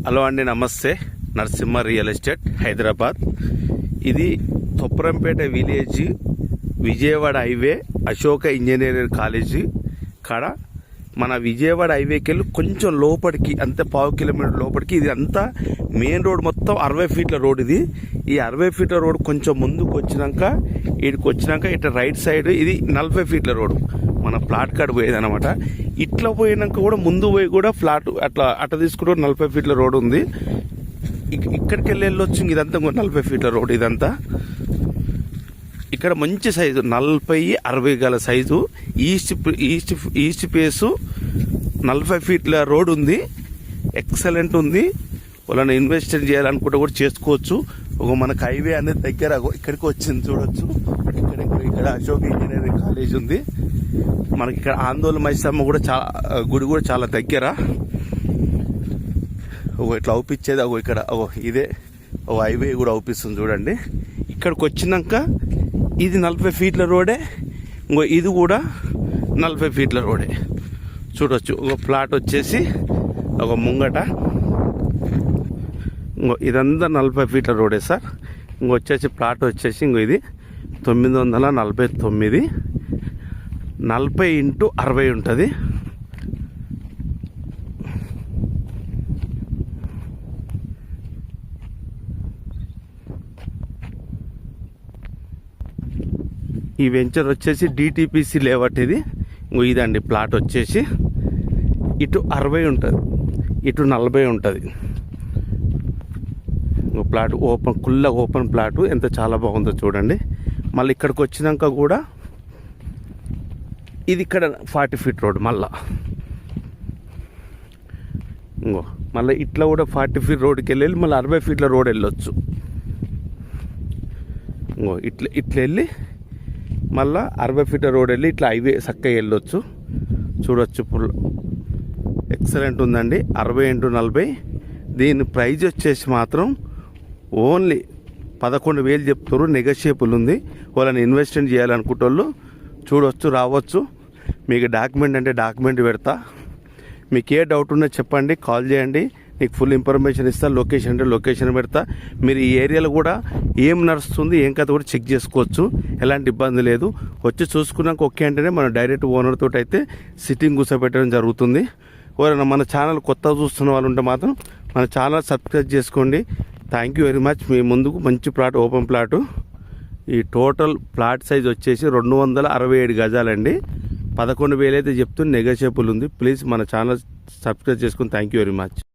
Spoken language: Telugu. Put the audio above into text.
హలో అండి, నమస్తే. Narasimha real estate, Hyderabad. ఇది Thopparampeta village, Vijayawada highway, Ashoka engineering college కాడ. మన విజయవాడ హైవేకి వెళ్ళి కొంచెం లోపలికి, అంతే 1/2 కిలోమీటర్ లోపలికి. ఇది అంతా మెయిన్ రోడ్, మొత్తం 60 ఫీట్ల రోడ్. ఇది ఈ 60 ఫీట్ల రోడ్ కొంచెం ముందుకు వచ్చినాక, ఇక్కడికి వచ్చినాక ఇట్లా రైట్ సైడ్ ఇది 40 ఫీట్ల రోడ్, మన ప్లాట్ కాడ పోయేది అనమాట. ఇట్లా పోయినాక కూడా ముందు పోయి కూడా ఫ్లాట్ అట్లా తీసుకుంటూ 40 ఫీట్ల రోడ్ ఉంది. ఇక్కడికి వెళ్ళొచ్చు. ఇదంతా 40 ఫీట్ల రోడ్. ఇదంతా ఇక్కడ మంచి సైజు 40-60 గల సైజు, ఈస్ట్ ఫేసు 40 ఫీట్ల రోడ్ ఉంది. ఎక్సలెంట్ ఉంది. వాళ్ళని ఇన్వెస్ట్ చేయాలనుకుంటే కూడా చేసుకోవచ్చు. మనకు హైవే అనేది దగ్గర ఇక్కడికి వచ్చింది, చూడొచ్చు. ఇక్కడ అశోక్ ఇంజనీరింగ్ కాలేజ్ ఉంది. మనకి ఇక్కడ ఆందోళన మైసమ్మ కూడా గుడి కూడా చాలా దగ్గర. ఇట్లా అవుపిచ్చేది ఇక్కడ ఇదే హైవే కూడా అవుపిస్తుంది, చూడండి. ఇక్కడికి వచ్చినాక ఇది 40 ఫీట్ల రోడే, ఇది కూడా 40 ఫీట్ల రోడే, చూడొచ్చు. ప్లాట్ వచ్చేసి ముంగట ఇదంతా 40 ఫీట్ల రోడే సార్. వచ్చేసి ప్లాట్ వచ్చేసి ఇది 949, 40x60 ఉంటుంది. ఈ వెంచర్ వచ్చేసి డిటిపిసి లేఅవుట్. ఇది ఇదండి ప్లాట్ వచ్చేసి. ఇటు 60 ఉంటుంది, ఇటు 40 ఉంటుంది. ప్లాట్ ఓపెన్ ప్లాట్, ఎంత చాలా బాగుందో చూడండి. మళ్ళీ ఇక్కడికి వచ్చినాక కూడా ఇది ఇక్కడ 40 ఫీట్ రోడ్. మళ్ళీ ఇట్లా కూడా 40 ఫీట్ రోడ్కి వెళ్ళి మళ్ళీ 60 ఫీట్ల రోడ్ వెళ్ళొచ్చు. ఇట్లా వెళ్ళి మళ్ళీ 60 ఫీట్ల రోడ్ వెళ్ళి ఇట్లా హైవే చక్కగా వెళ్ళొచ్చు, చూడొచ్చు. ఎక్సలెంట్ ఉందండి. 60x40. దీని ప్రైజ్ వచ్చేసి మాత్రం ఓన్లీ 11,000 చెప్తారు. నెగోషియబుల్ ఉంది. వాళ్ళని ఇన్వెస్ట్మెంట్ చేయాలనుకుంటే వాళ్ళు చూడవచ్చు, రావచ్చు. మీకు డాక్యుమెంట్ అంటే డాక్యుమెంట్ పెడతా. మీకు ఏ డౌట్ ఉన్నా చెప్పండి, కాల్ చేయండి. నీకు ఫుల్ ఇన్ఫర్మేషన్ ఇస్తా. లొకేషన్ అంటే లొకేషన్ పెడతా. మీరు ఈ ఏరియాలో కూడా ఏం నడుస్తుంది, ఏం కథ కూడా చెక్ చేసుకోవచ్చు. ఎలాంటి ఇబ్బంది లేదు. వచ్చి చూసుకున్నాక ఓకే అంటేనే మనం డైరెక్ట్ ఓనర్ తోటి అయితే సిట్టింగ్ కూర్చోబెట్టడం జరుగుతుంది. ఎవరైనా మన ఛానల్ కొత్తగా చూస్తున్న వాళ్ళు ఉంటే మాత్రం మన ఛానల్ సబ్స్క్రైబ్ చేసుకోండి. Thank you very much. మీ ముందుకు మంచి ప్లాట్, ఓపెన్ ప్లాటు. ఈ టోటల్ ప్లాట్ సైజ్ వచ్చేసి 267 గజాలండి. 11,000 అయితే చెప్తూ నెగోషియబుల్ ఉంది. ప్లీజ్ మన ఛానల్ సబ్స్క్రైబ్ చేసుకుని థ్యాంక్ యూ వెరీ మచ్.